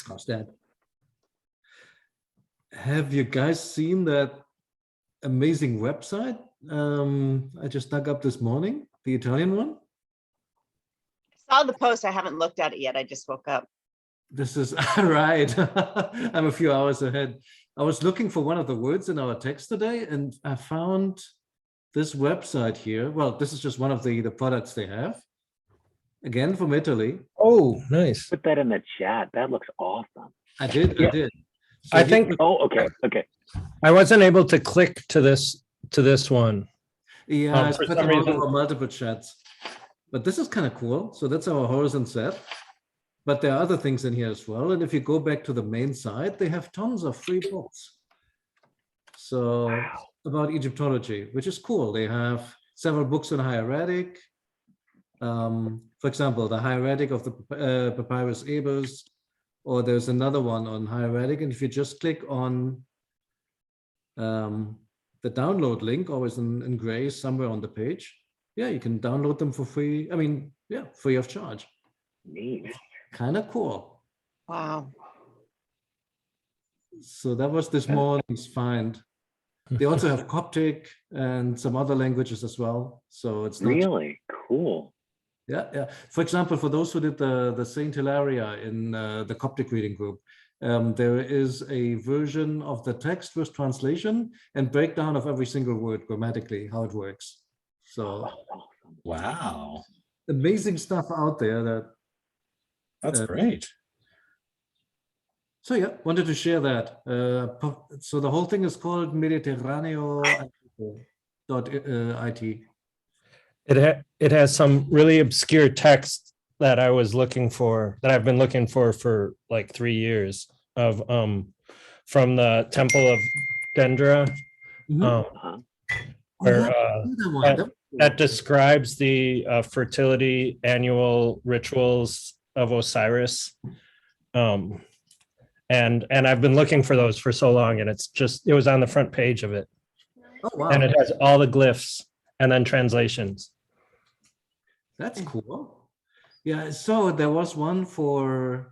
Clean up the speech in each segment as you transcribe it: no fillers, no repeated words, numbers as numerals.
How's that? Have you guys seen that amazing website I just dug up this morning, the Italian one? I saw the post. I haven't looked at it yet. I just woke up. This is right. I'm a few hours ahead. I was looking for one of the words in our text today, and I found this website here. Well, this is just one of the products they have. Again, from Italy. Oh, nice. Put that in the chat. That looks awesome. I did. So I think Okay. I wasn't able to click to this one. Yeah, it's for put some them reason. over multiple chats. But this is kind of cool. So that's our Horus Seth. But there are other things in here as well. And if you go back to the main site, they have tons of free books. So about Egyptology, which is cool. They have several books on hieratic. For example, the hieratic of the Papyrus Ebers, or there's another one on hieratic. And if you just click on the download link, always in gray somewhere on the page, yeah, you can download them for free. I mean, yeah, free of charge. Neat. Kind of cool. Wow. So that was this morning's find. They also have Coptic and some other languages as well. So it's not Really cool. Yeah. For example, for those who did the Saint Hilaria in the Coptic reading group, there is a version of the text with translation and breakdown of every single word grammatically, how it works. So Wow. amazing stuff out there. That's great. So yeah, wanted to share that. So the whole thing is called Mediterraneo.it. It has some really obscure text that I was looking for, that I've been looking for like 3 years, of from the Temple of Dendra, where that describes the fertility annual rituals of Osiris. And I've been looking for those for so long, and it was on the front page of it. Oh, wow. And it has all the glyphs and then translations. That's cool. Yeah, so there was one from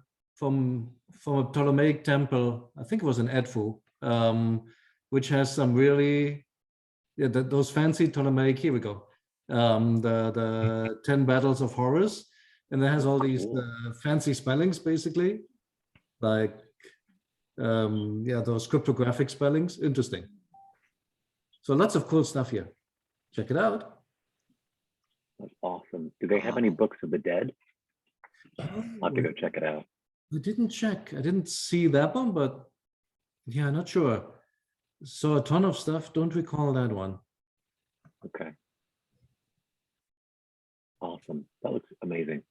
a Ptolemaic temple, I think it was in Edfu, which has some really, those fancy Ptolemaic, here we go, the 10 battles of Horus, and it has all these fancy spellings, basically, like, those cryptographic spellings. Interesting. So lots of cool stuff here. Check it out. That's awesome. Do they have any books of the dead? I'll have to go check it out. I didn't check. I didn't see that one, but yeah, not sure. So a ton of stuff. Don't recall that one. Okay. Awesome. That looks amazing.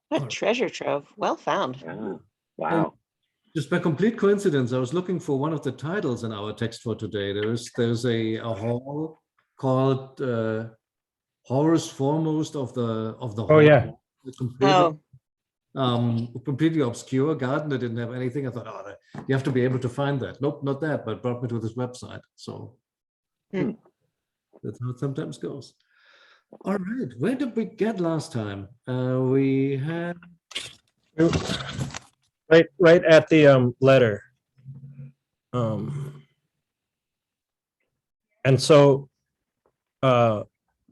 What a treasure trove. Well found. Yeah. Wow. And just by complete coincidence, I was looking for one of the titles in our text for today. There's a hall called Horus Foremost of the Oh, yeah. Completely obscure garden that didn't have anything. I thought, you have to be able to find that. Nope, not that, but brought me to this website. So that's how it sometimes goes. All right, where did we get last time? We had right at the letter. And so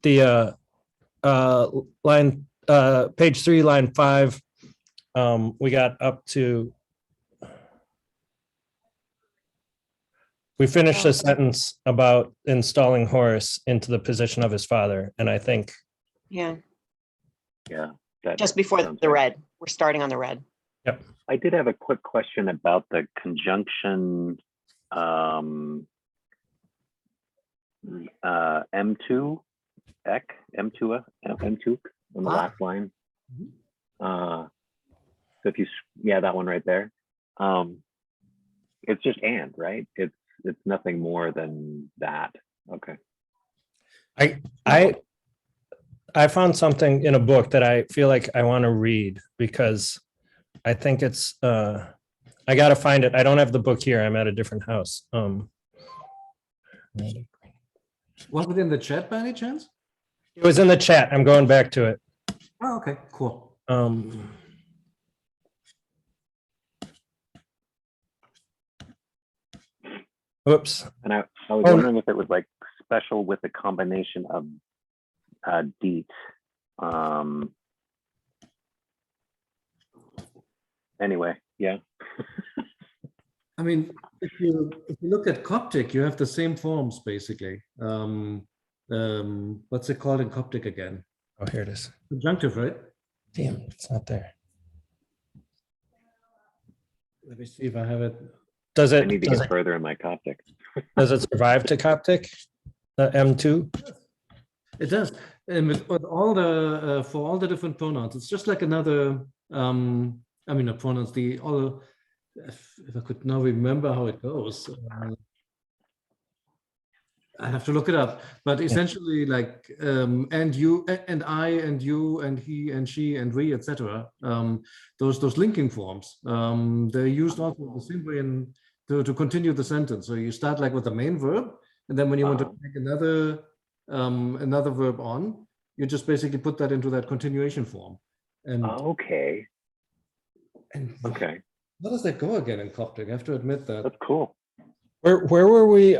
the line page 3, line 5, we got up to, we finished the sentence about installing Horus into the position of his father, and I think Yeah. That Just before sounds the right. red. We're starting on the red. Yep. I did have a quick question about the conjunction M2 M2 on the last line. So if you, that one right there. It's just and, right? It's nothing more than that. Okay. I found something in a book that I feel like I want to read, because I think it's I gotta find it. I don't have the book here. I'm at a different house. Was it in the chat by any chance? It was in the chat. I'm going back to it. Oh, okay, cool. Whoops. And I was Oh. wondering if it was like special with a combination of deets. Anyway, yeah. I mean, if you look at Coptic, you have the same forms basically. What's it called in Coptic again? Oh, here it is. Conjunctive, right? Damn, it's not there. Let me see if I have it. Does I it, need to does get it, further in my Coptic. does it survive to Coptic? The M2? It does. And with all the for all the different pronouns, it's just like another. I mean, the pronouns. The all. If I could now remember how it goes. I have to look it up, but essentially like and you and I and you and he and she and we, etc. Those linking forms, they're used also the same way in to continue the sentence. So you start like with the main verb, and then when you want to make another verb on, you just basically put that into that continuation form. And Okay. and Okay. how does that go again in Coptic? I have to admit that. That's cool. Where were we?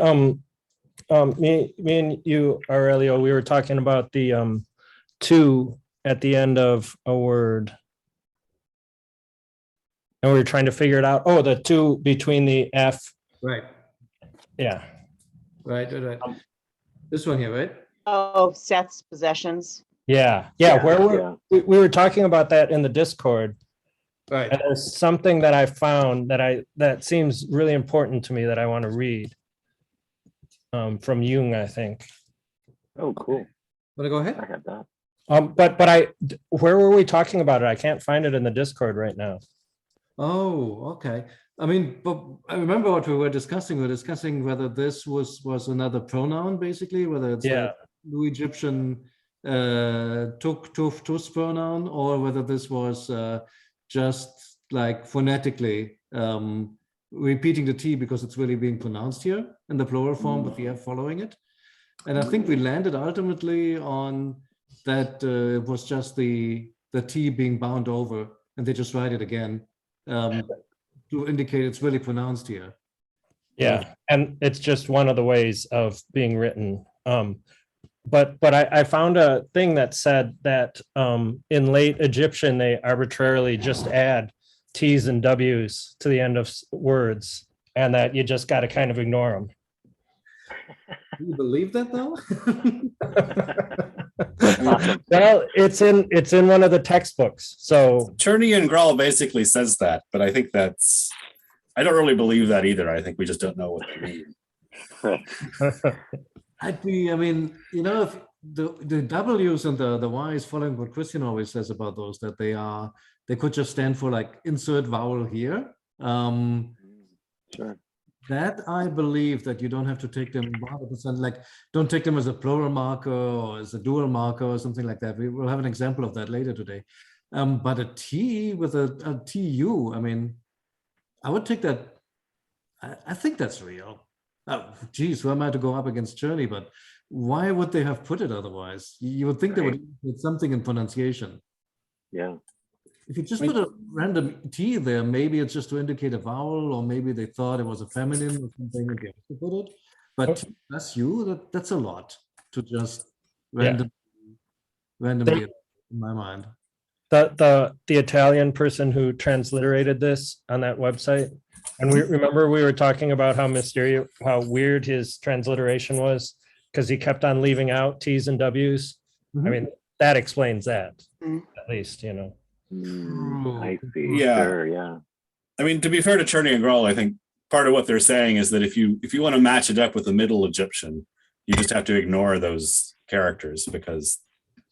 Me and you, Aurelio, we were talking about the to at the end of a word. And we were trying to figure it out. Oh, the to between the F. Right. Yeah. Right. This one here, right? Oh, Seth's possessions. Yeah. Yeah, Where yeah. we were talking about that in the Discord. Right. And there's something that I found that seems really important to me that I want to read. From Jung, I think. Oh, cool. Want to go ahead? I had that. But where were we talking about it? I can't find it in the Discord right now. Oh, okay. I mean, but I remember what we were discussing. We were discussing whether this was another pronoun, basically, whether it's Yeah. like New Egyptian tuk, tuf, tus pronoun, or whether this was just like phonetically repeating the T because it's really being pronounced here in the plural form with the F following it. And I think we landed ultimately on that it was just the T being bound over, and they just write it again to indicate it's really pronounced here. Yeah, and it's just one of the ways of being written. But I found a thing that said that in late Egyptian, they arbitrarily just add T's and W's to the end of words, and that you just got to kind of ignore them. Do you believe that though? Awesome. Well, it's in one of the textbooks. So Cherney and Grawl basically says that, but I think I don't really believe that either. I think we just don't know what they mean. I mean, you know, if the W's and the Y's following what Christian always says about those, that they could just stand for like insert vowel here. Sure. That I believe that you don't have to take them 100%, like don't take them as a plural marker or as a dual marker or something like that. We will have an example of that later today. But a T with a TU, I mean, I would take that. I think that's real. Oh, geez, who am I to go up against Cherney? But why would they have put it otherwise? You would think they would put something in pronunciation. Yeah. If you just put a random T there, maybe it's just to indicate a vowel, or maybe they thought it was a feminine or something and they have to put it. But T plus U, that's a lot to just randomly in my mind. the Italian person who transliterated this on that website, and we were talking about how weird his transliteration was because he kept on leaving out T's and W's. I mean, that explains that, at least, you know. I see. Yeah. Sure. Yeah. I mean, to be fair to Cherney and Grawl, I think part of what they're saying is that if you want to match it up with the Middle Egyptian, you just have to ignore those characters because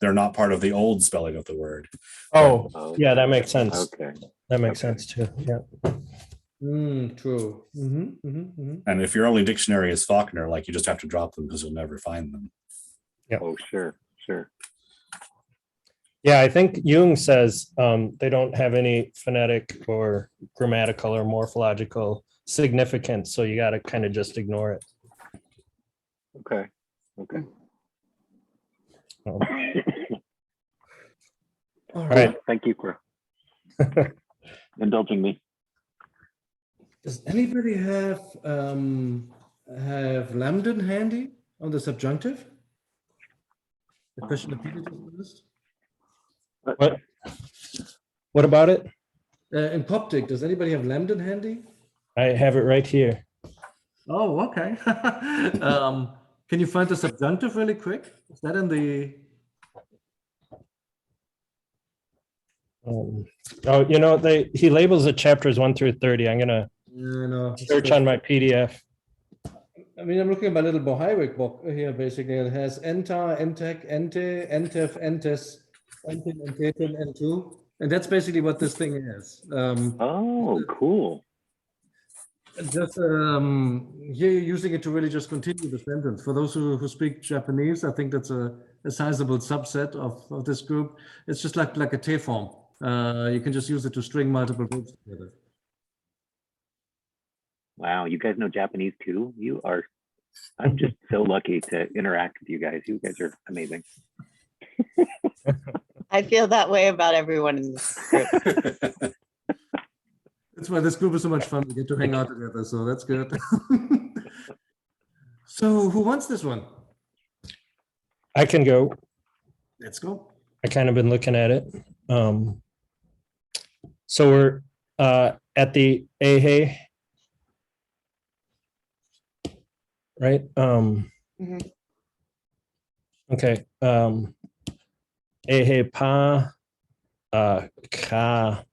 they're not part of the old spelling of the word. Oh, yeah, that makes sense. Okay. That makes sense too. Yeah. True. And if your only dictionary is Faulkner, like you just have to drop them because you'll never find them. Yeah. Oh, sure. Sure. Yeah, I think Jung says they don't have any phonetic or grammatical or morphological significance, so you got to kind of just ignore it. Okay. Okay. Um, All right. Thank you for indulging me. Does anybody have have lambden handy on the subjunctive? The question that Peter just asked. What about it? In Coptic, does anybody have lambden handy? I have it right here. Oh, okay. Can you find the subjunctive really quick? Is that in the? Oh, you know, he labels the chapters 1 through 30. I'm gonna No. search on my PDF. I mean, I'm looking at my little Bohaiwick book here. Basically, it has enta, entek, ente, entef, entes, entin, entetin, entu, and that's basically what this thing is. Oh, cool. Just here, you're using it to really just continue the sentence. For those who speak Japanese, I think that's a sizable subset of this group. It's just like a T form. You can just use it to string multiple verbs together. Wow, you guys know Japanese too? I'm just so lucky to interact with you guys. You guys are amazing. I feel that way about everyone in this group. That's why this group is so much fun. We get to hang out together, so that's good. So who wants this one? I can go. Let's go. I kind of been looking at it. So we're at the Ehe, right? Mhm. Okay. Ehe pa ka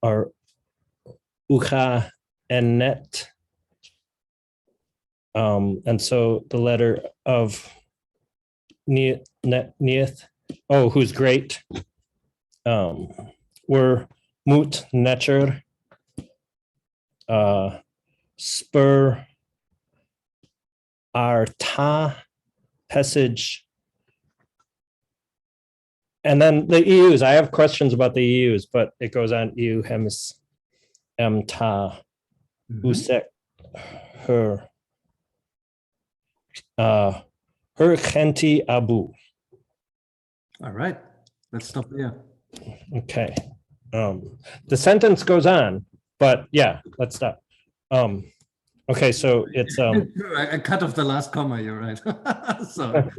or ucha and net. And so the letter of Neith, oh, who's great. We're mut necher, spur arta passage. And then the EUs, I have questions about the EUs, but it goes on EU hemis ta usek her her khenti abu. All right. Let's stop there. Okay. The sentence goes on, but yeah, let's stop. Okay, so it's I cut off the last comma, you're right. So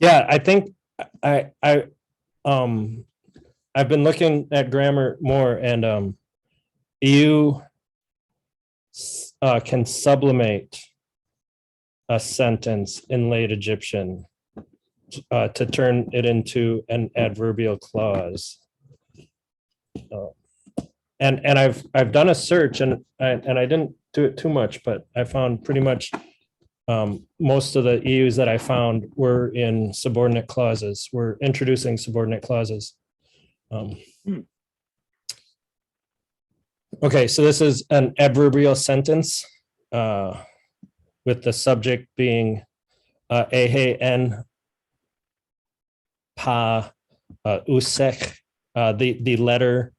yeah, I think I've been looking at grammar more, and you can sublimate a sentence in late Egyptian to turn it into an adverbial clause. And I've done a search, and I didn't do it too much, but I found pretty much most of the EUs that I found were in subordinate clauses. We're introducing subordinate clauses. Okay, so this is an adverbial sentence with the subject being ehe en pa usek, the letter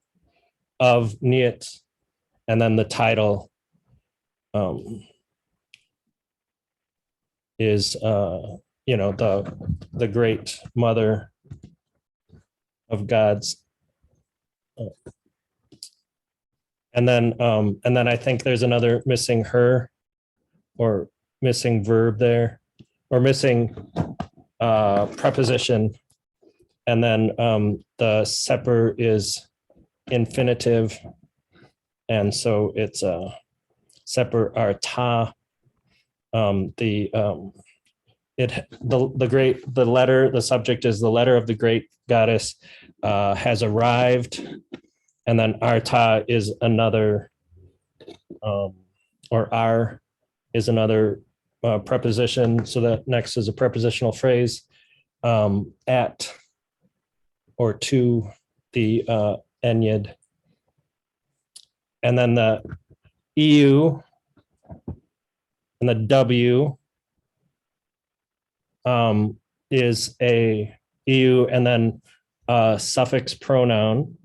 of Niet, and then the title is the great mother of gods. And then I think there's another missing her or missing verb there, or missing preposition. And then the separ is infinitive. And so it's separ arta. The subject is the letter of the great goddess has arrived. And then arta is another, or ar is another preposition. So that next is a prepositional phrase, at or to the enyid. And then the EU and the W is a EU and then a suffix pronoun.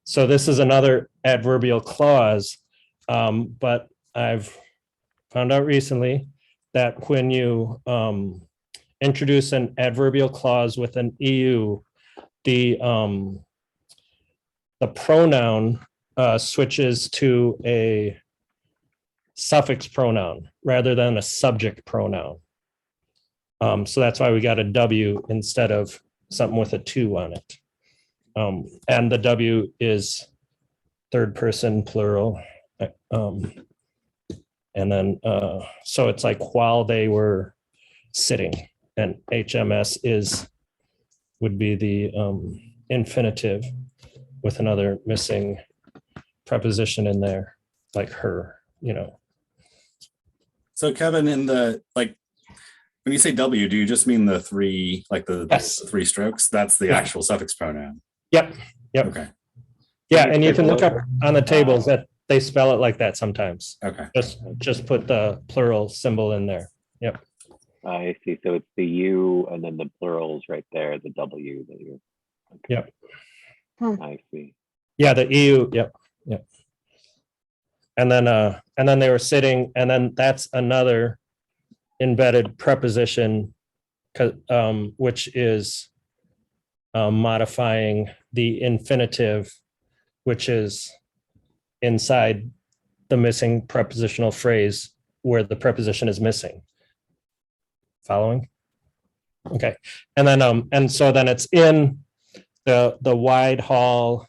So this is another adverbial clause, but I've found out recently that when you introduce an adverbial clause with an EU, the pronoun switches to a suffix pronoun rather than a subject pronoun. So that's why we got a W instead of something with a 2 on it. And the W is third person plural. And then, so it's like while they were sitting, and HMS would be the infinitive with another missing preposition in there, like her, you know. So Kevin, in the, like, when you say W, do you just mean the 3, like the Yes. 3 strokes? That's the Yeah. actual suffix pronoun. Yep. Okay. Yeah, and you can look up on the tables that they spell it like that sometimes. Okay. Just put the plural symbol in there. Yep. I see. So it's the U and then the plurals right there, the W that you're. Okay. Yep. I see. Yeah, the EU. Yep. And then they were sitting, and then that's another embedded preposition, which is modifying the infinitive, which is inside the missing prepositional phrase where the preposition is missing. Following? Okay. And then and so then it's in the wide hall,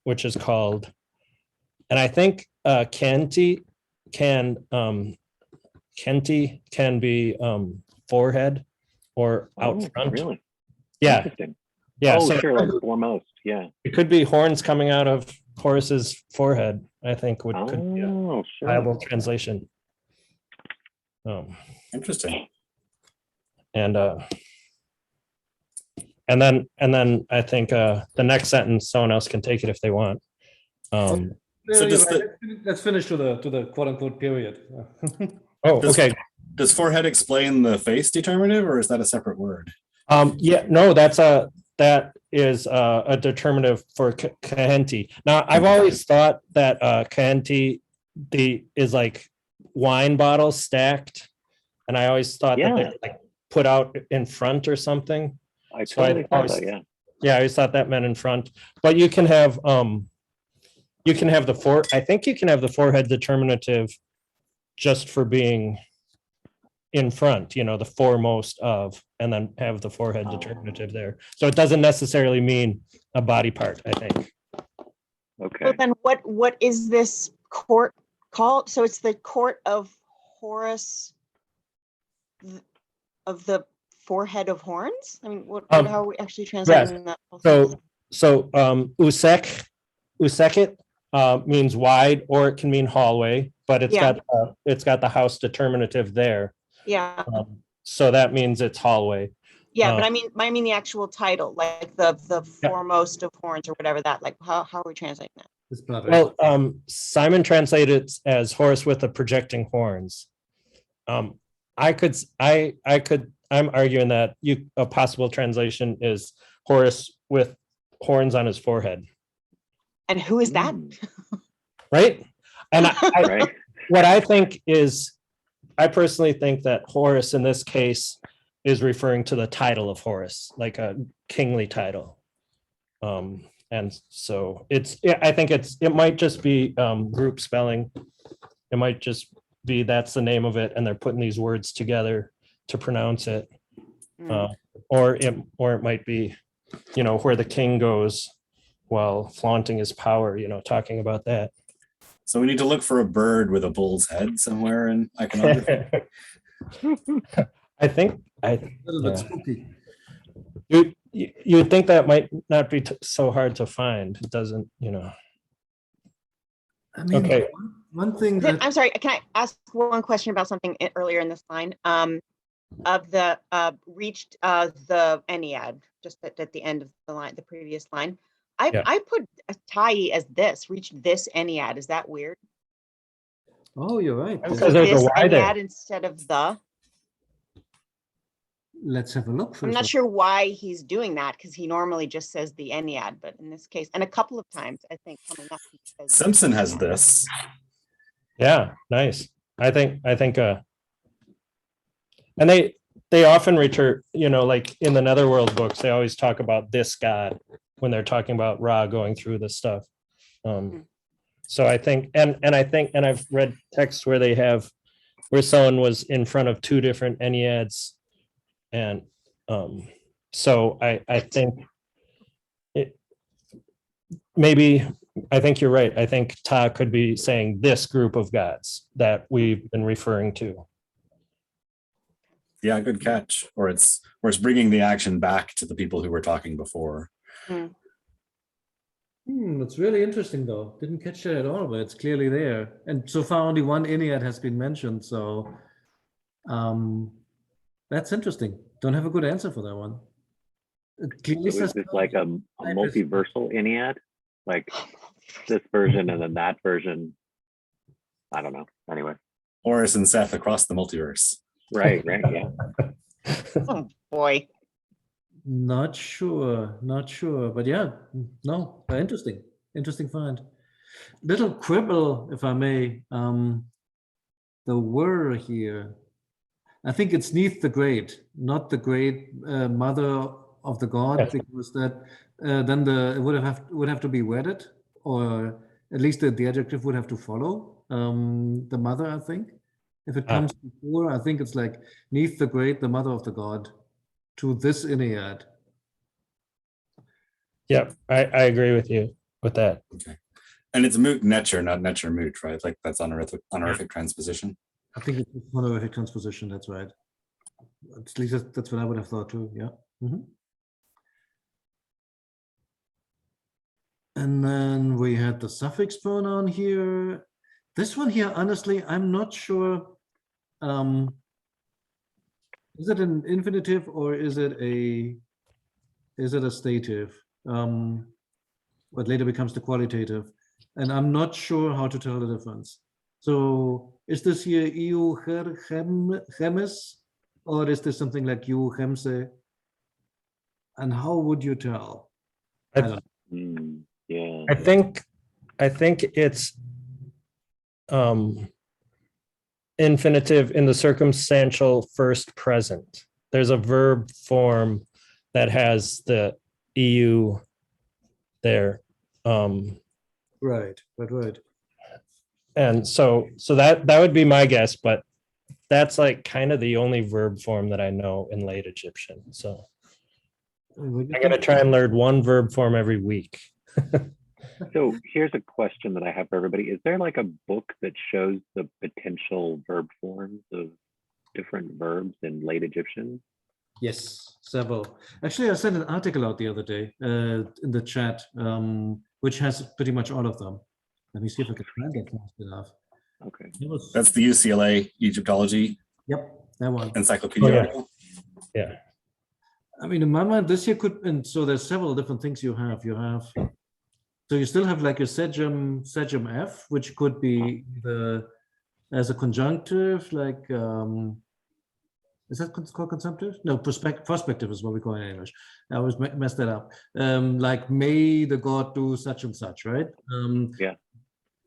which is called, and I think Kenti can be forehead or out front. Really? Yeah. Interesting. Yeah. Oh, So sure, like foremost. Yeah. it could be horns coming out of Horus's forehead, I think could be a Oh, sure. viable translation. Interesting. And then I think the next sentence, someone else can take it if they want. So You're does right. Let's finish to the quote unquote period. Oh, Does- okay. Does forehead explain the face determinative, or is that a separate word? Yeah, no, that is a determinative for Kahenti. Now, I've always thought that Kahenti is like wine bottles stacked, and I always thought that they like put out in front or something. I So I totally thought always- that, yeah. Yeah, I always thought that meant in front, but you can have I think you can have the forehead determinative just for being in front, you know, the foremost of, and then have the forehead determinative there. So it doesn't necessarily mean a body part, I think. Okay. So then what is this court called? So it's the court of Horus of the forehead of horns? I mean, how are we actually translating that? So Usekit means wide, or it can mean hallway, but it's Yeah. got the house determinative there. Yeah, So that means it's hallway. yeah, but I mean the actual title, like the Yeah. foremost of horns or whatever that, like how are we translating that? It's perfect. Well, Simon translated it as Horus with the projecting horns. I'm arguing that a possible translation is Horus with horns on his forehead, And who is that? right? And Right. what I think is, I personally think that Horus in this case is referring to the title of Horus, like a kingly title. And so I think it might just be group spelling. It might just be that's the name of it, and they're putting these words together to pronounce it. Or it might be, you know, where the king goes while flaunting his power, you know, talking about that. So we need to look for a bird with a bull's head somewhere in iconography. I think A little bit yeah. spooky. you would think that might not be so hard to find. It doesn't, you know. I mean, Okay. one thing Then, that I'm sorry, can I ask one question about something earlier in this line? Of the reached the Ennead, just at the end of the line, the previous line. Yeah. I put a tie as this, reached this Ennead. Is that weird? oh, you're right. Because there's a this Y there. Ennead instead of the. Let's have a look. I'm first not of sure why he's doing that, because he normally just says the Ennead, but in this case, and a couple of times, I think coming up. he says Simpson has Ennead. this. Yeah, nice. I think and they often return, you know, like in the Netherworld books, they always talk about this god when they're talking about Ra going through this stuff. So So I think, and I've read texts where they have, where someone was in front of two different Enneads. And so I think it, maybe, I think you're right. I think Ta could be saying this group of gods that we've been referring to. Yeah, good catch. Or it's bringing the action back to the people who were talking before. It's really interesting though. Didn't catch that at all, but it's clearly there. And so far only one Ennead has been mentioned, so that's interesting. Don't have a good answer for that one. It clearly So is says this like a multiversal Ennead? Like this version and then that version? I don't know. Anyway. Horus and Seth across the multiverse. Right, yeah. Oh, boy. Not sure, but yeah, no, interesting find. Little quibble, if I may. The word here, I think it's neath the great, not the great mother of the god, Yes. because that then it would have to be wedded, or at least the adjective would have to follow the mother, I think. If it comes before, I think it's like neath the great, the mother of the god, to this Ennead. Yep, I agree with you with that. Okay. And it's moot netcher, not netcher moot, right? Like that's honorific transposition. I think it's honorific transposition, that's right. At least that's what I would have thought too, yeah. And then we had the suffix pronoun here. This one here, honestly, I'm not sure. Is it an infinitive or is it a stative? What later becomes the qualitative. And I'm not sure how to tell the difference. So is this here eu chemes, or is this something like eu chemse? And how would you tell? I don't know. Yeah. I think it's infinitive in the circumstantial first present. There's a verb form that has the EU there. Right. And so that would be my guess, but that's like kind of the only verb form that I know in late Egyptian. So I'm gonna try and learn one verb form every week. So here's a question that I have for everybody. Is there like a book that shows the potential verb forms of different verbs in late Egyptian? Yes, several. Actually, I sent an article out the other day in the chat, which has pretty much all of them. Let me see if I can find that fast enough. Okay. That's the UCLA Egyptology Yep, that one. encyclopedia. Oh, yeah. Article. Yeah. I mean, in my mind, this here could, and so there's several different things you have. So you still have like your Sejm F, which could be as a conjunctive, like, is that called consumptive? No, prospective is what we call it in English. I always mess that up. Like, may the god do such and such, right? Yeah.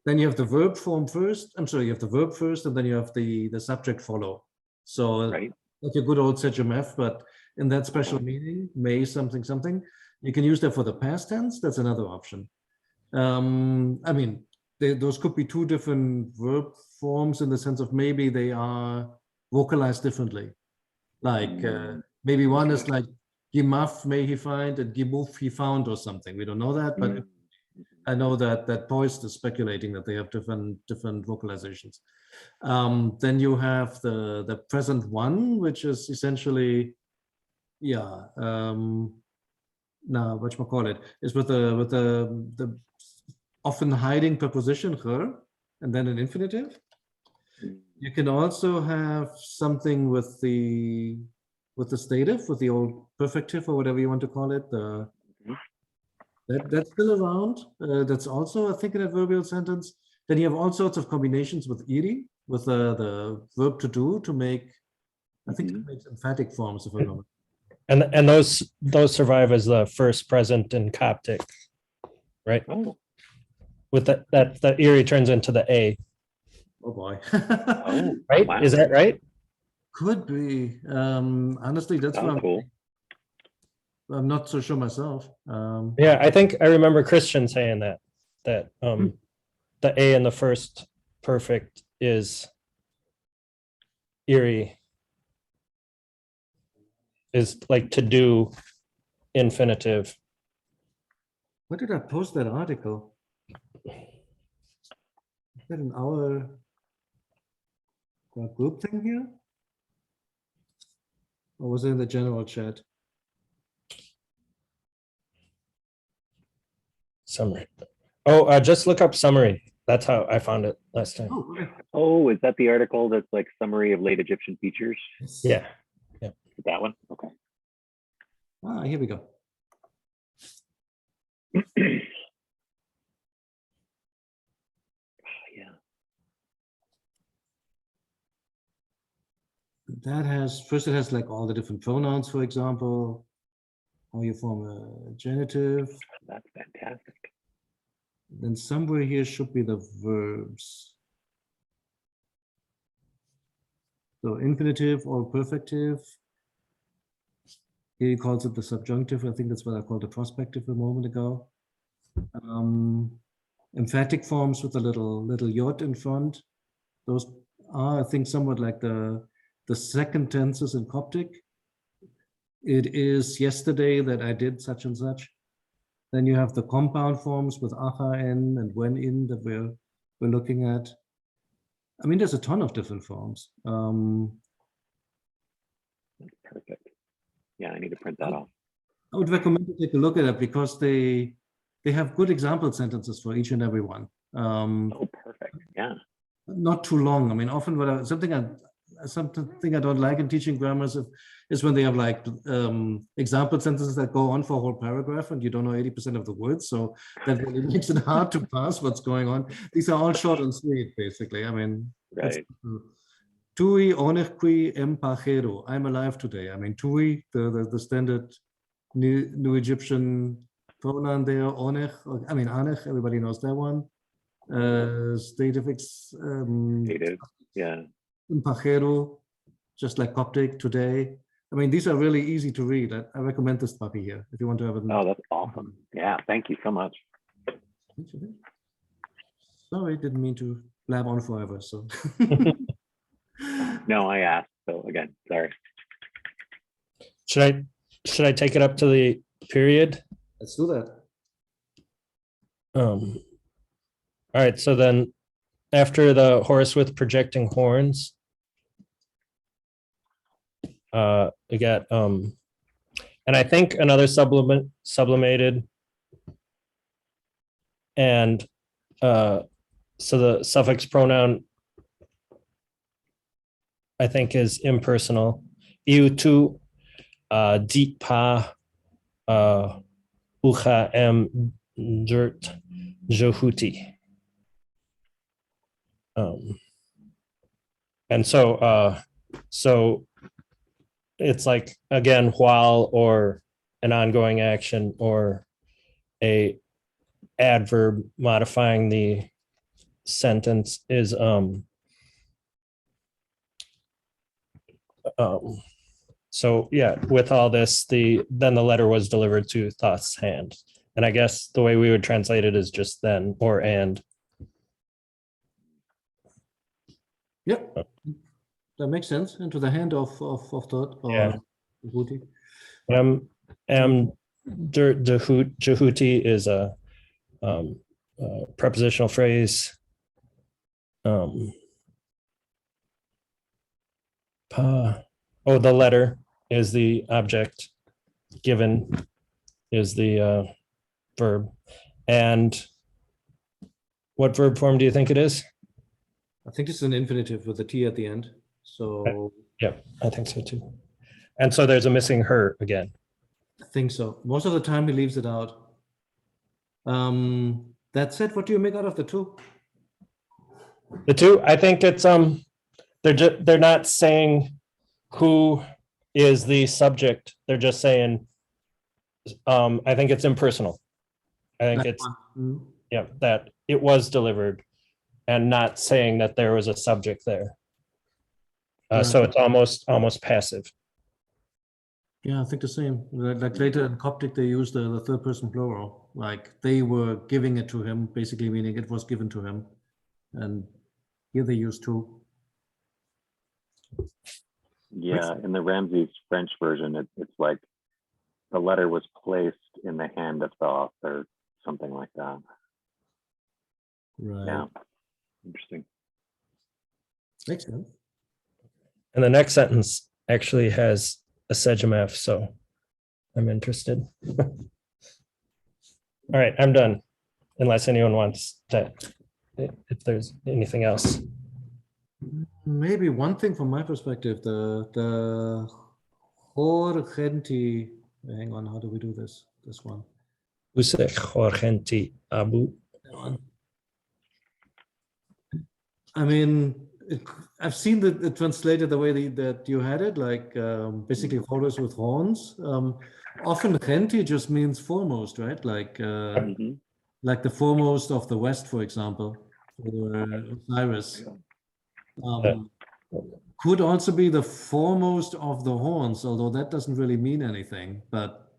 Then you have the verb form first. I'm sorry, you have the verb first, and then you have the subject follow. So Right. like a good old Sejm F, but in that special meaning, may something something. You can use that for the past tense. That's another option. I mean, those could be two different verb forms in the sense of maybe they are vocalized differently. Like maybe one is like Gimaf may he find and Gimuf he found or something. We don't know that, but I know that Poist is speculating that they have different vocalizations. Then you have the present one, which is essentially, yeah. Now, whatchamacallit, is with the often hiding preposition her, and then an infinitive. You can also have something with the stative, with the old perfective or whatever you want to call it. That's still around. That's also, I think, an adverbial sentence. Then you have all sorts of combinations with iri, with the verb to do to make, I think it makes emphatic forms, if I remember. And those survive as the first present in Coptic, right? Oh. With that Erie turns into the A, Oh boy. Oh, right? wow. Is that right? Could be. Honestly, that's what Sounds cool. I'm not so sure myself. Yeah, I think I remember Christian saying that the A in the first perfect is Erie, is like to do infinitive. Where did I post that article? Is that in our group thing here? Or was it in the general chat? Summary. Oh, just look up summary. That's how I found it last time. Oh, okay. Oh, is that the article that's like summary of late Egyptian features? Yeah. That one? Okay. Ah, here we go. Yeah. That has, first it has like all the different pronouns, for example, how you form a genitive. That's fantastic. Then somewhere here should be the verbs. So infinitive or perfective. Here he calls it the subjunctive. I think that's what I called the prospective a moment ago. Emphatic forms with a little yod in front. Those are, I think, somewhat like the second tenses in Coptic. It is yesterday that I did such and such. Then you have the compound forms with acha en and when in that we're looking at. I mean, there's a ton of different forms. That's perfect. Yeah, I need to print that off. I would recommend to take a look at it because they have good example sentences for each and every one. Oh, perfect. Yeah. Not too long. I mean, often something I don't like in teaching grammar is when they have like example sentences that go on for a whole paragraph and you don't know 80% of the words. So that really makes it hard to pass what's going on. These are all short and sweet, basically. I mean, Right. Tui onechqui empachero. I'm alive today. I mean, tui, the standard New Egyptian pronoun there, onech. I mean, anech. Everybody knows that one. Dative. Native. Yeah. Empachero, just like Coptic today. I mean, these are really easy to read. I recommend this puppy here if you want to have it. Oh, that's awesome. Yeah. Thank you so much. Sorry, didn't mean to blab on forever. So. No, I asked. So again, sorry. Should I take it up to the period? Let's do that. All right, so then after the horse with projecting horns, we got and I think another sublimated, and so the suffix pronoun I think is impersonal. Iutu dit pa ucha em dirt jehuti. And so it's like, again, while or an ongoing action or a adverb modifying the sentence is so yeah, with all this, then the letter was delivered to Thoth's hand. And I guess the way we would translate it is just then or and. Yep, that makes sense. Into the hand of Thoth or Yeah. Jehuti. Jehuti is a prepositional phrase. The letter is the object, given is the verb. And what verb form do you think it is? I think it's an infinitive with a T at the end. So Yeah, I think so too. And so there's a missing her again. I think so. Most of the time he leaves it out. That said, what do you make out of the two? The two, I think it's they're not saying who is the subject. They're just saying I think it's impersonal. I think it's yeah, that it was delivered and not saying that there was a subject there. So it's almost passive. Yeah, I think the same. Like later in Coptic, they use the third person plural. Like they were giving it to him, basically meaning it was given to him. And here they use two. Yeah, in the Ramses French version, it's like the letter was placed in the hand of the author, something like that. Right. Yeah, interesting. Makes sense. And the next sentence actually has a Sejamef, so I'm interested. All right, I'm done. Unless anyone wants to, if there's anything else. Maybe one thing from my perspective, the Horgenti, hang on, how do we do this? This one. Usech Horgenti Abu. That one. I mean, I've seen it translated the way that you had it, like basically Horus with horns. Often Genti just means foremost, right? Like Mhm. like the foremost of the West, for example, or Osiris. Could also be the foremost of the horns, although that doesn't really mean anything. But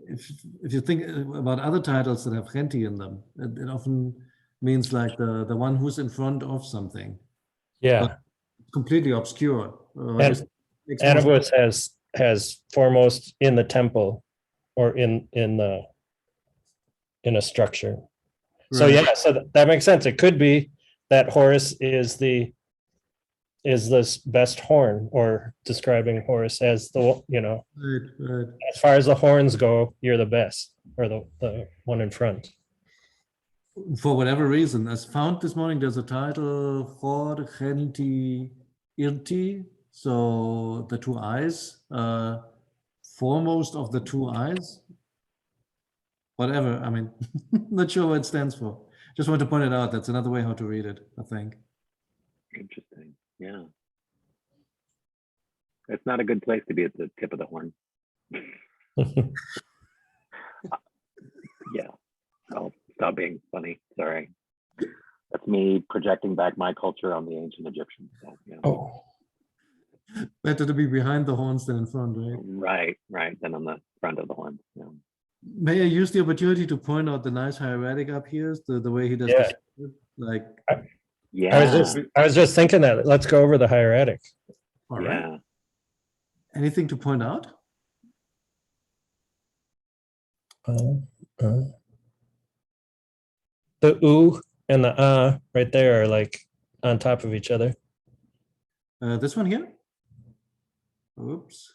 if you think about other titles that have Genti in them, it often means like the one who's in front of something. Yeah, Completely obscure. and Anubis has foremost in the temple or in a structure. So Right. yeah, so that makes sense. It could be that Horus is this best horn, or describing Horus as the, Right. as far as the horns go, you're the best, or the one in front. For whatever reason, as found this morning, there's a title for Genti Irti, so the two eyes, foremost of the two eyes. Whatever, I mean, not sure what it stands for. Just want to point it out. That's another way how to read it, I think. Interesting. Yeah. It's not a good place to be at the tip of the horn. Yeah. I'll stop being funny. Sorry. That's me projecting back my culture on the ancient Egyptians. So, yeah. Oh, Better to be behind the horns than in front, right? Right. Then on the front of the horn. Yeah. May I use the opportunity to point out the nice hieratic up here, the way he does Yeah. this, like, Yeah. I was just thinking that. Let's go over the hieratic. all right. Yeah. Anything to point out? The U and the right there are like on top of each other. This one here? Oops.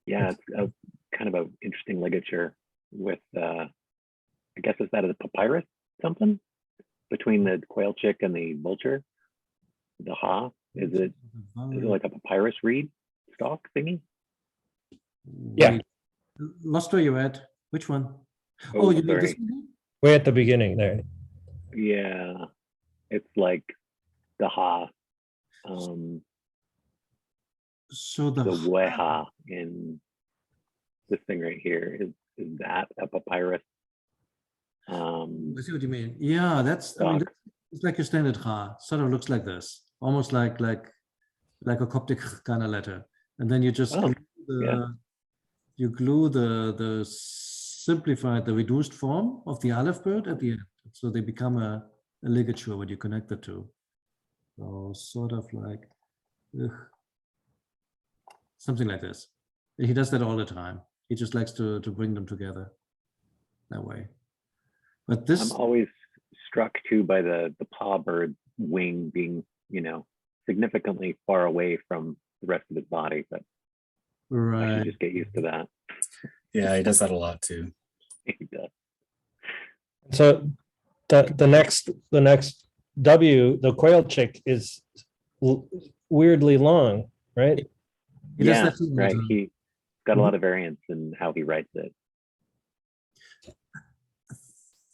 Yeah. It's a kind of an interesting ligature with, I guess, is that a papyrus something between the quail chick and the vulture? The ha? Is it like a papyrus reed stalk thingy? Yeah. Wait, lost where you're at. Which one? Oh, you mean this sorry. one? Way at the beginning there. Yeah. It's like the ha. So The the weha in this thing right here is that a papyrus? I see what you mean. Yeah, that's, I mean, Stalk. it's like your standard ha. Sort of looks like this, almost like a Coptic kind of letter, and then you just Oh, glue the simplified, the reduced form of the Aleph bird at the end, so they become a ligature when you connect the two. So sort of like something like this. He does that all the time. He just likes to bring them together that way. But this, I'm always struck too by the paw bird's wing being, significantly far away from the rest of his body, but I right? should just get used to that. Yeah, he does that a lot too. He does. So the next W, the quail chick, is weirdly long, right? He does Yeah, that too all the right. time. He's got a lot of variance in how he writes it.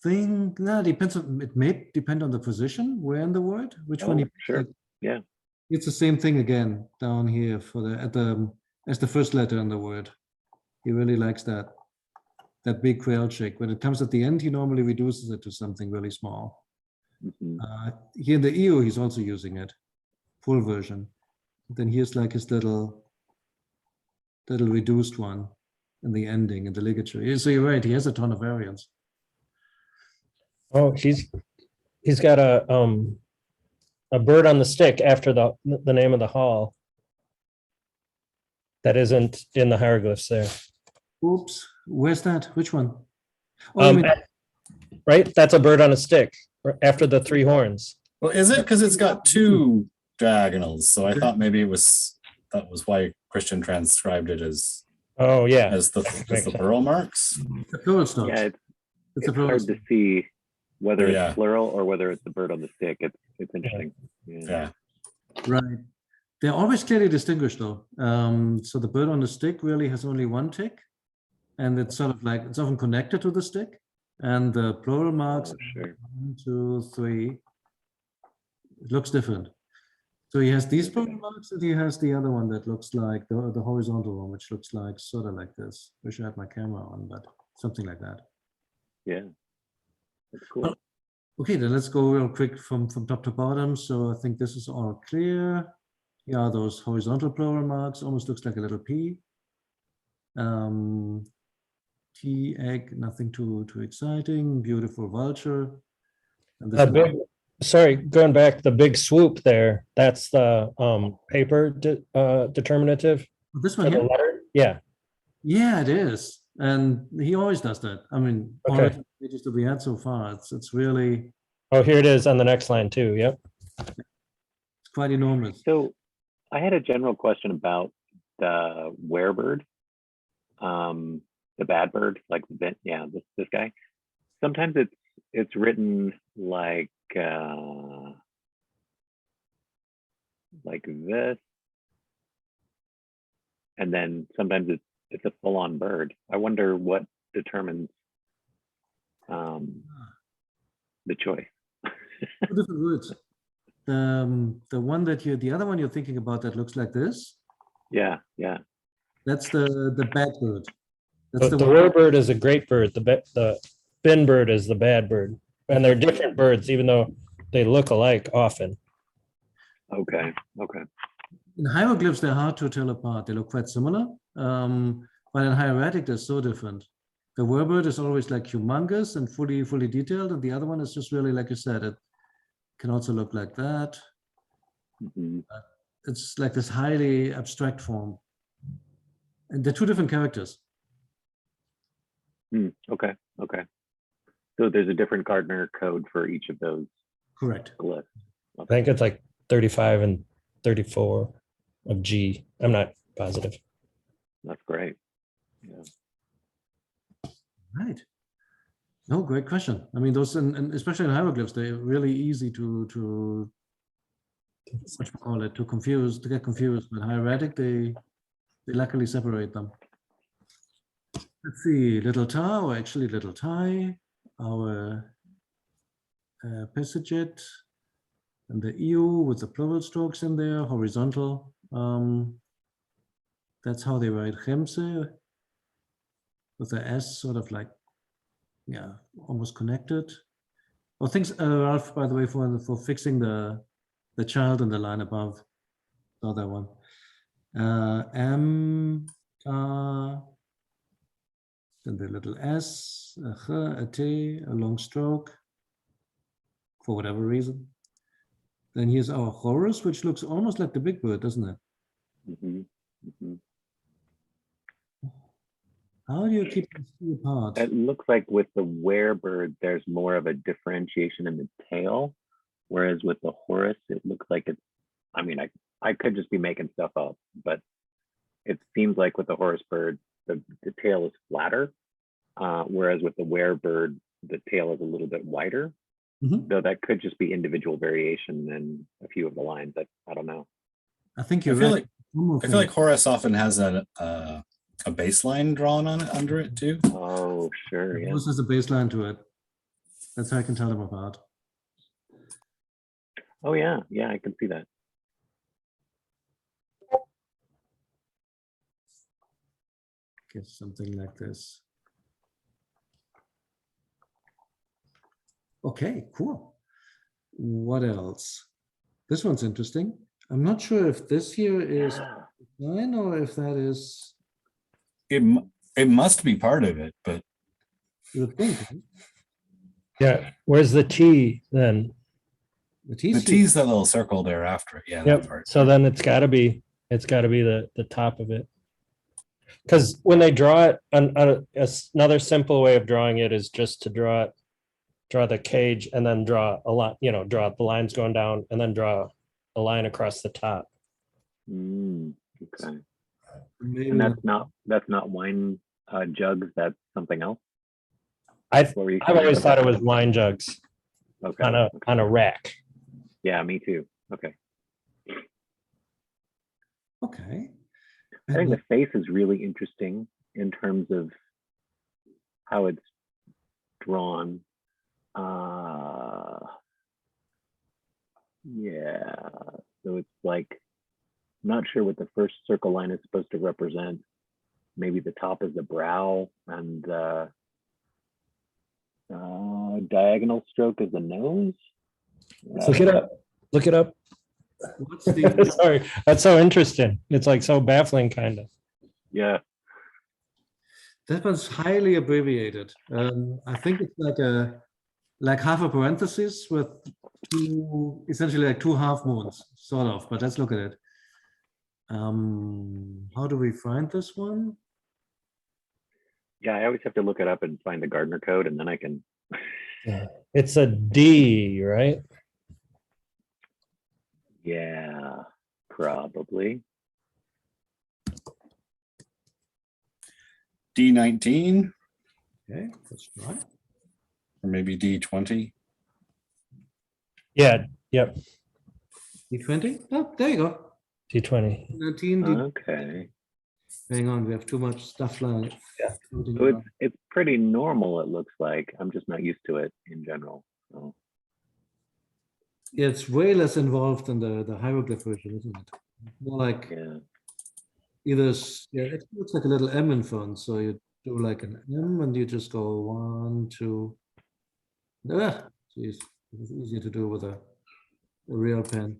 Depends on, it may depend on the position where in the word, which one Oh, he sure. like, Yeah. it's the same thing again down here for as the first letter in the word. He really likes that big quail chick. When it comes at the end, he normally reduces it to something really small. Mhm. Here in the EU, he's also using it, full version. Then here's like his little reduced one in the ending, in the ligature. So you're right, he has a ton of variants. Oh, he's got a bird on the stick after the name of the hall. That isn't in the hieroglyphs there. Oops, where's that? Which one? Oh, you mean, Right? That's a bird on a stick after the three horns. Well, is it? Because it's got two diagonals. So I thought maybe that was why Christian transcribed it as Oh, yeah. as the Makes sense. plural marks. the plural stocks. Yeah, It's it's a plural hard to see whether Yeah. it's plural or whether it's the bird on the stick. It's interesting. Yeah. Right. They're always clearly distinguished though. So the bird on the stick really has only one tick, and it's sort of like, it's often connected to the stick. And the plural marks, Oh, sure. 1, 2, 3, it looks different. So he has these plural marks, and he has the other one that looks like the horizontal one, which looks like sort of like this. Wish I had my camera on, but something like that. Yeah. That's cool. Well, okay, then let's go real quick from top to bottom. So I think this is all clear. Yeah, those horizontal plural marks almost looks like a little P. T, egg, nothing too exciting. Beautiful vulture. And this one- Sorry, going back, the big swoop there, that's the paper determinative this for one the here? letter. Yeah. Yeah, it is. And he always does that. I mean, all Okay. of the pages that we had so far, it's really, Oh, here it is on the next line too. Yep. it's quite enormous. So I had a general question about the werebird, the bad bird, like this guy. Sometimes it's written like this, and then sometimes it's a full-on bird. I wonder what determines the choice. Two different words. The one that the other one you're thinking about that looks like this, Yeah. that's the bad bird. That's The the one. warbird is a great bird. The bin bird is the bad bird. And they're different birds, even though they look alike often. Okay. In hieroglyphs, they're hard to tell apart. They look quite similar, but in hieratic, they're so different. The warbird is always like humongous and fully detailed, and the other one is just really, like you said, it can also look like that. Mhm. It's like this highly abstract form. And they're two different characters. Okay. So there's a different Gardner code for each of those Correct. glyphs. I think it's like 35 and 34 of G. I'm not positive. That's great. Yeah. Right. No, great question. I mean, those, and especially in hieroglyphs, they're really easy to get confused. But hieratic, they luckily separate them. Let's see, little tar, or actually little tie, our passaget, and the EU with the plural strokes in there, horizontal. That's how they write Chemse, with the S sort of like, yeah, almost connected. Oh, thanks, Ralph, by the way, for fixing the child in the line above. Saw that one. M, then the little S, a H, a T, a long stroke, for whatever reason. Then here's our Horus, which looks almost like the big bird, doesn't it? Mhm. Mhm. How do you keep these two apart? It looks like with the werebird, there's more of a differentiation in the tail, whereas with the Horus, it looks like it's, I mean, I could just be making stuff up, but it seems like with the Horus bird, the tail is flatter, whereas with the werebird, the tail is a little bit wider. Mhm. Though that could just be individual variation in a few of the lines. I don't know. I think I you're feel right. like Horus often has a baseline drawn on it under it too. Oh, sure. Yeah. Horus has a baseline to it. That's how I can tell them apart. Oh, yeah. Yeah, I can see that. Get something like this. Okay, cool. What else? This one's interesting. I'm not sure if this here is Yeah. design or if that is, It must be part of it, but you would think. Right? Yeah, where's the T then? The The T's that little circle there after it. Yeah, that Yep, part. so then it's gotta be the top of it. Because when they draw it, another simple way of drawing it is just to draw the cage and then draw a line, draw the lines going down and then draw a line across the top. Okay. Maybe And that's not wine jugs. That's something else. I've What were you always saying? thought it was wine jugs Okay. on a rack. Yeah, me too. Okay. okay. I think the face is really interesting in terms of how it's drawn. Yeah, so it's like, I'm not sure what the first circle line is supposed to represent. Maybe the top is the brow and diagonal stroke is the nose. Look it up. Look it up. What's the, Sorry, that's so interesting. It's like so baffling, kind of. Yeah, that one's highly abbreviated. I think it's like half a parenthesis with essentially like two half moons, sort of, but let's look at it. How do we find this one? yeah. I always have to look it up and find the Gardner code, and then I can. It's a D, right? Yeah, probably. D19 Okay, let's try. or maybe D20. Yeah. Yep. D20? Oh, there you go. D20. 19, Okay. hang on, we have too much stuff like floating So around. it's pretty normal, it looks like. I'm just not used to it in general. So Yeah, it's way less involved than the hieroglyph version, isn't it? More like yeah. yeah, it looks like a little M in front. So you do like an M and you just go 1, 2. Geez, it's easier to do with a real pen.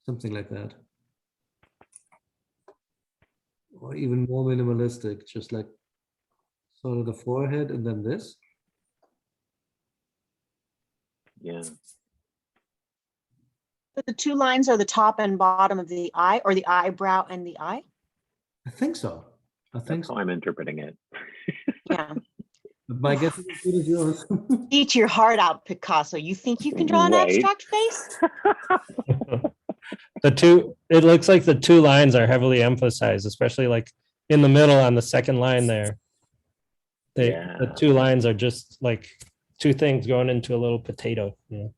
Something like that. Or even more minimalistic, just like sort of the forehead and then this. Yeah. But the two lines are the top and bottom of the eye, or the eyebrow and the eye? I think so. I think That's so. how I'm interpreting it. Yeah. But my guess is as good as yours. Eat your heart out, Picasso. You think you can draw an Right. abstract face? It looks like the two lines are heavily emphasized, especially like in the middle on the second line there. The Yeah. two lines are just like two things going into a little potato. Yeah.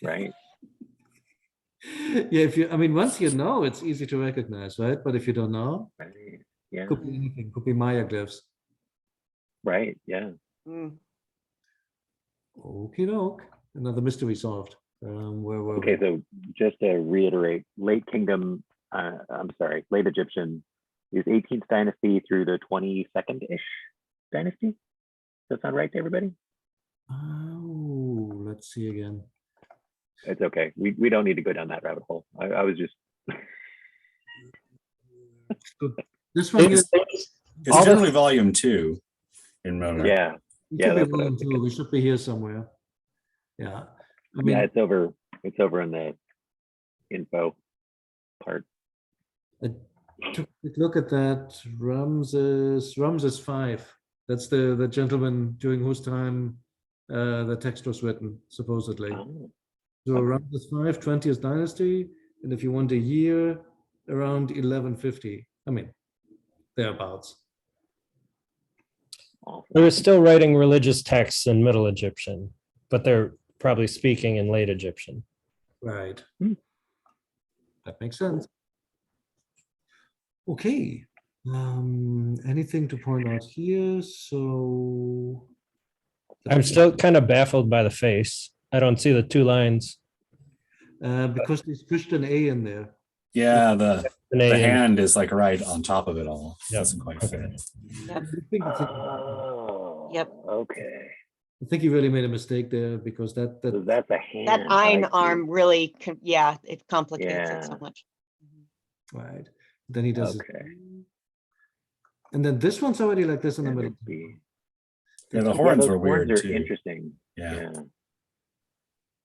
Right. Yeah, I mean, once you know, it's easy to recognize, right? But if you don't know, Right. Yeah. could be anything, could be Maya glyphs. Right. Yeah. Mm. Okie doke. Another mystery solved. Where were Okay. we? So just to reiterate, late Egyptian is 18th dynasty through the 22nd-ish dynasty. Does that sound right to everybody? Oh, let's see again. It's okay. We don't need to go down that rabbit hole. I was just. So this one here, It's generally volume 2 in Motor. Yeah. it Yeah, could be that's what I was volume 2. We should be here somewhere. Yeah. I mean, Yeah. It's over in the info part. I took a look at that. Ramses 5. That's the gentleman during whose time the text was written, supposedly. Oh, So okay. Ramses 5, 20th dynasty, and if you want a year, around 1150. I mean, thereabouts. Awesome. They were still writing religious texts in Middle Egyptian, but they're probably speaking in late Egyptian. Right. Hmm. That makes sense. Okay. Anything to point out here? So I'm still kind of baffled by the face. I don't see the two lines. because they pushed an A in there. Yeah, the An A and- hand is like right on top of it all. Yep. Doesn't quite Okay. fit. Yep. I think Oh, Yep. Okay. I think you really made a mistake there because So that that's a hand. That I ein see. arm really, yeah, it complicates it so Yeah. much. right. Then he does it. Okay. And then this one's already like this in the That middle. would be- Yeah, the That's- horns those were weird are too. interesting. Yeah. Yeah.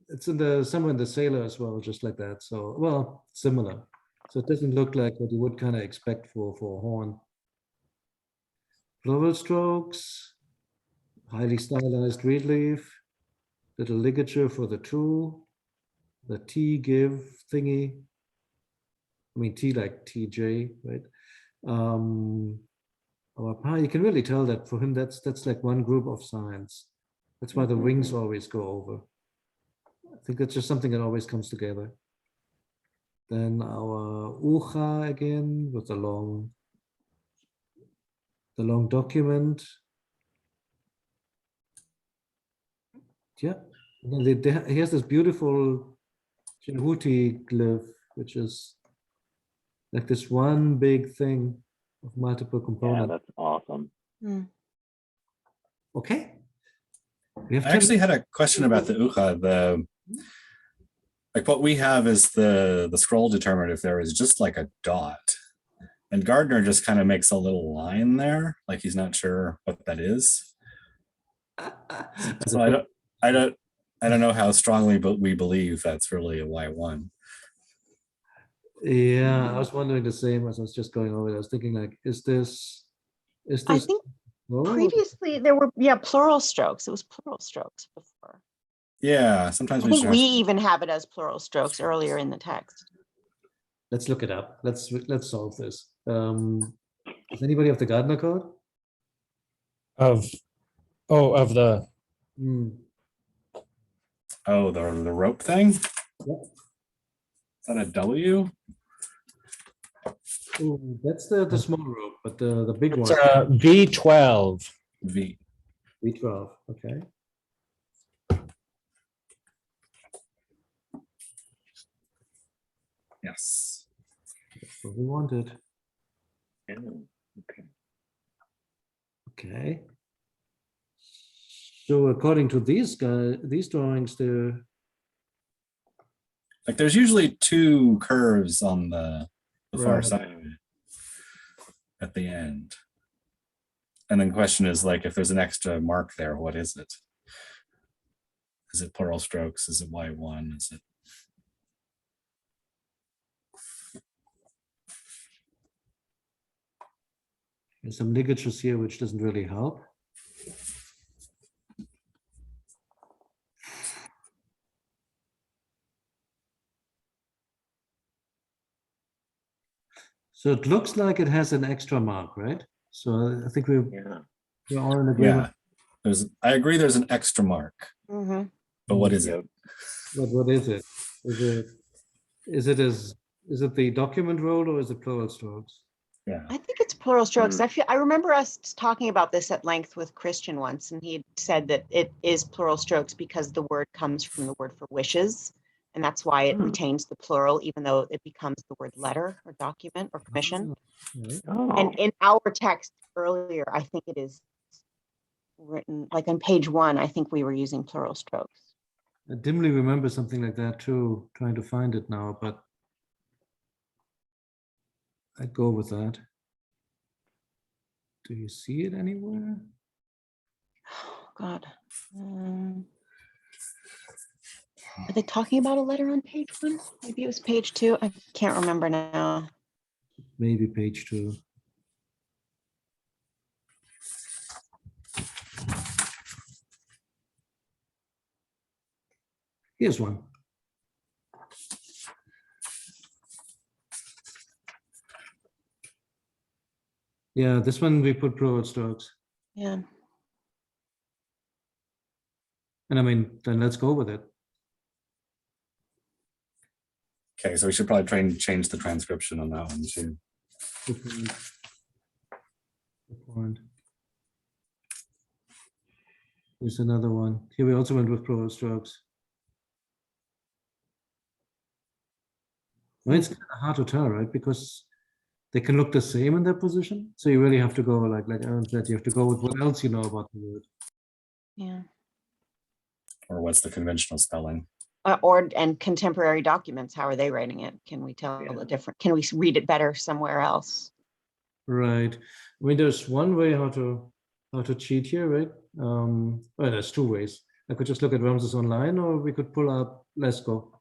It's in the somewhere in the sailor as well, just like that. So, well, similar. So it doesn't look like what you would kind of expect for a horn. Floral strokes, highly stylized reed leaf, little ligature for the tool, the T give thingy. I mean T like TJ, right? You can really tell that for him that's like one group of signs. That's why the rings always go over. I think that's just something that always comes together. Then our ucha again with the long document. Yeah. And then here's this beautiful Jehuti glyph, which is like this one big thing of multiple Yeah, components. that's awesome. Okay. We have I 10 actually had a question about the ucha. Like what we have is the scroll determinative there is just like a dot. And Gardner just kind of makes a little line there, like he's not sure what that is. So I don't know how strongly but we believe that's really a Y1. Yeah, I was wondering the same as I was just going over it. I was thinking like, is this I think oh, previously there were, plural strokes. It was plural strokes before. Yeah, sometimes I we think just we even have it as plural strokes earlier in the text. let's look it up. Let's solve this. Does anybody have the Gardner code? Of the Hmm. oh, the rope thing? Is Yep. that a W? Ooh, that's the small rope, but the big it's one, V12. V. V12. Okay. Yes. That's what we wanted. Yeah. Okay. Okay. So according to these drawings, Like there's usually two curves on the far Right. side of it at the end. And then the question is like, if there's an extra mark there, what is it? Is it plural strokes? Is it Y1? Is it? there's some ligatures here, which doesn't really help. So it looks like it has an extra mark, right? So I think we're all in agreement. Yeah. I agree there's an extra mark, Mhm. but what is it? Yep. But what is it? Is it the document role or is it plural strokes? Yeah. I think it's plural strokes. I remember us talking about this at length with Christian once, and he said that it is plural strokes because the word comes from the word for wishes, and that's why it retains the plural, even though it becomes the word letter or document or commission. Right. Oh. And in our text earlier, I think it is written like on page 1. I think we were using plural strokes. I dimly remember something like that too, trying to find it now, but I'd go with that. Do you see it anywhere? Oh, God. Are they talking about a letter on page 1? Maybe it was page 2. I can't remember now. Maybe page 2. Here's one. Yeah, this one we put plural strokes. Yeah. And I mean, then let's go with it. Okay, so we should probably try and change the transcription on that one too. Good point. Good point. Here's another one. Here we also went with plural strokes. Well, it's kind of hard to tell, right? Because they can look the same in their position. So you really have to go like Aaron said, you have to go with what else you know about the word. Yeah. Or what's the conventional spelling? And contemporary documents, how are they writing it? Can we tell the difference? Can we read it better somewhere else? Right. I mean, there's one way how to how to cheat here, right? Well, there's two ways. I could just look at Ramses online, or we could pull up Let's Go.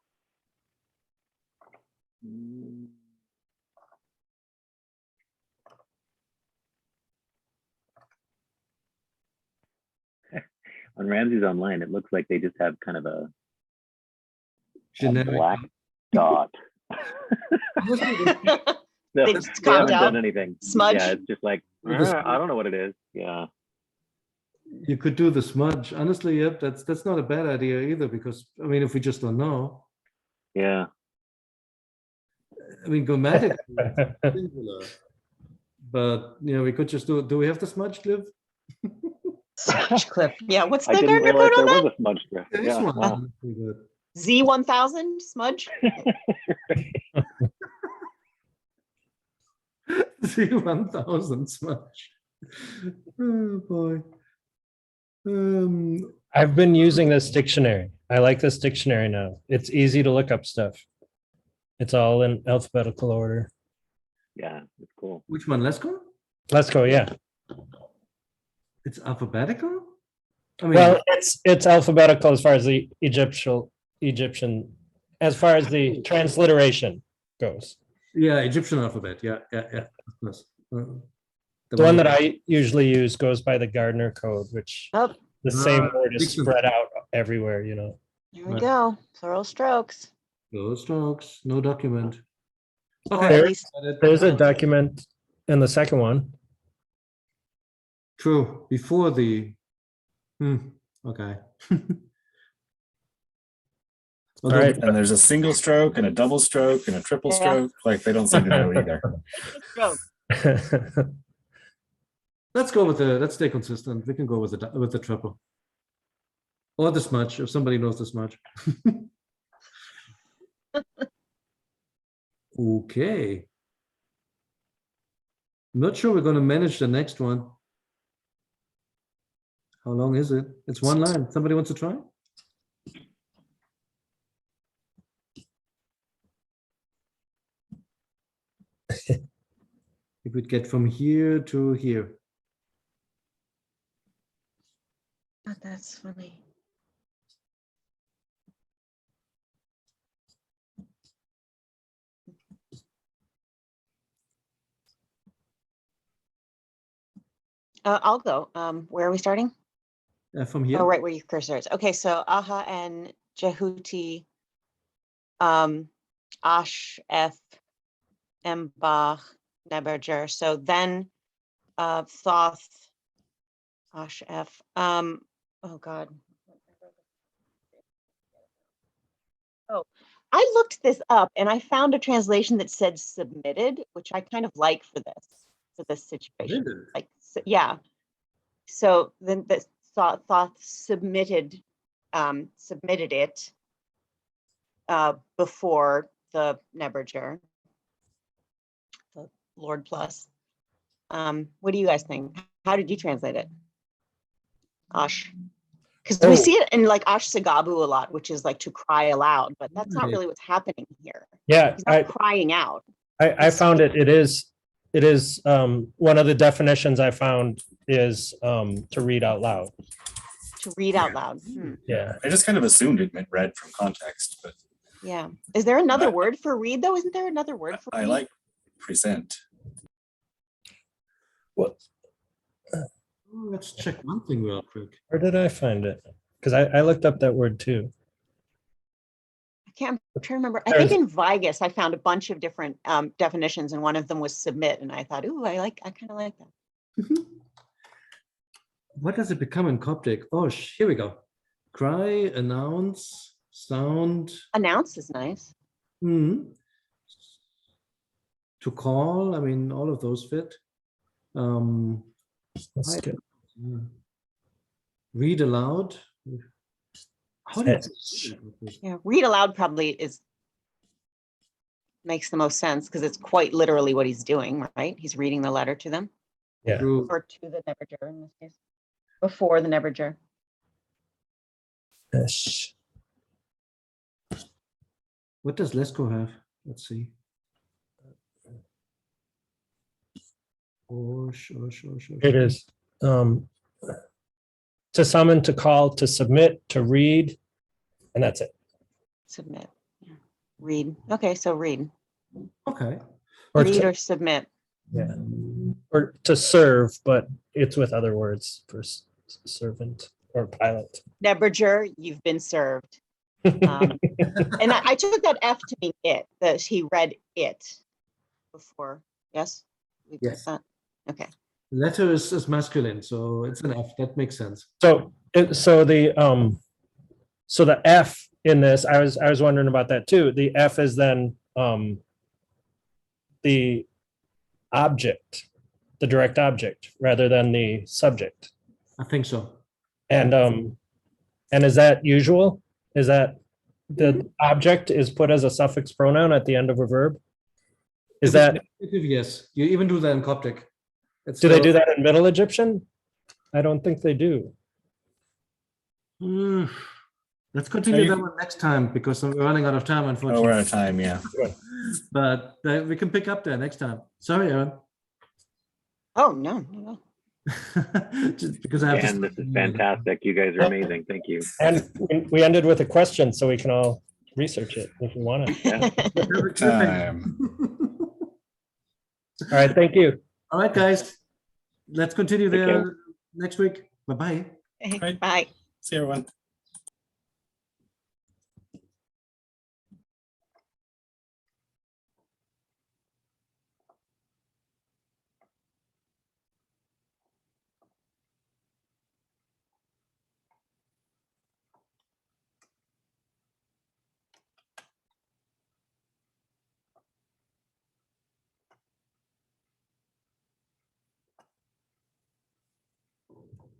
On Ramsey's Online, it looks like they just have kind of a Generic. black dot. No, They they just conked haven't out. done anything. Smudge. Yeah, it's just like, This- I don't know what it is. Yeah. You could do the smudge. Honestly, yep, that's not a bad idea either, because I mean, if we just don't know, Yeah. I mean, grammatically, it's singular. But you know, we could just do we have the smudge, Liv? Smudge clip. Yeah, what's the I didn't Gardner realize code on there that? was a smudge strip. There is Yeah. one. Wow. Pretty good. Z1000 smudge? Z1000 smudge. Oh boy. I've been using this dictionary. I like this dictionary now. It's easy to look up stuff. It's all in alphabetical order. Yeah, it's cool. Which one? Let's go. Let's go. Yeah. It's alphabetical. I mean, Well, it's alphabetical as far as the Egyptian, as far as the transliteration goes. yeah, Egyptian alphabet. Yeah. Of course. The one that I usually use goes by the Gardner code, which Oh, the same Ah, word is Dixon. spread out everywhere, you know. there we Right. go. Plural strokes. No strokes, no document. Or Okay. at least There's a document in the second one. True. Before the. Okay. All right. And there's a single stroke and a double stroke and a triple Yeah. stroke. Like they don't seem to know either. stroke. Let's go with the. Let's stay consistent. We can go with the triple. Or the smudge, if somebody knows the smudge. Okay. Not sure we're going to manage the next one. How long is it? It's one line. Somebody wants to try? If we'd get from here to here. Oh, that's funny. I'll go. Where are we starting? From here. Oh, right where your cursor is. Okay, so Aha and Jehuti, Ash, F, Embach, Neberger. So then Thoth, Ash, F. Oh God. Oh, I looked this up and I found a translation that said submitted, which I kind of like for this situation. Submitted. Like, yeah. So then the Thoth submitted it before the Neberger, the Lord Plus. What do you guys think? How did you translate it? Ash. Because we see it in like Ash Sagabu a lot, which is like to cry aloud, but that's not really what's happening here. Yeah, He's not crying out. I found it. It is one of the definitions I found is to read out loud. To read out loud. Yeah. I just kind of assumed it meant read from context, but Yeah. Is there another word for read though? Isn't there another word for read? I like present. What? Let's check one thing real quick. Where did I find it? Because I looked up that word too. I'm trying to remember. I think in Vigus, I found a bunch of different definitions, and one of them was submit. And I thought, ooh, I kind of like that. What does it become in Coptic? Oh, here we go. Cry, announce, sound. Announce is nice. To call, I mean, all of those fit. Let's get- Read aloud. How do you Yeah, read aloud probably makes the most sense because it's quite literally what he's doing, right? He's reading the letter to them. Yeah. Or to the Neberger in this case. Before the Neberger. Ish. What does Lesko have? Let's see. It is. to summon, to call, to submit, to read, and that's it. Submit. Yeah. Read. Okay, so read. Okay. Or Read to, or submit. yeah. Or to serve, but it's with other words for servant or pilot. Neberger, you've been served. And I took that F to mean it, that he read it before. Yes? We took Yes. that? Okay. Letter is masculine, so it's an F. That makes sense. So so the F in this, I was wondering about that too. The F is then the object, the direct object, rather than the subject. I think so. And is that usual? Is that the object is put as a suffix pronoun at the end of a verb? Is If it's that, negative, yes. You even do that in Coptic. It's do they still- do that in Middle Egyptian? I don't think they do. Let's continue you- that one next time because we're running out of time, Oh, we're unfortunately. out of time. Yeah. But we can pick up there next time. Sorry, Aaron. Oh, no, no, no. Just because I have And this is fantastic. You guys are amazing. Thank you. And we ended with a question, so we can all research it if we want to. Yeah. Time. All right, thank you. All right, guys. Let's continue Take there care. next week. Bye-bye. Right. Bye. See you, everyone.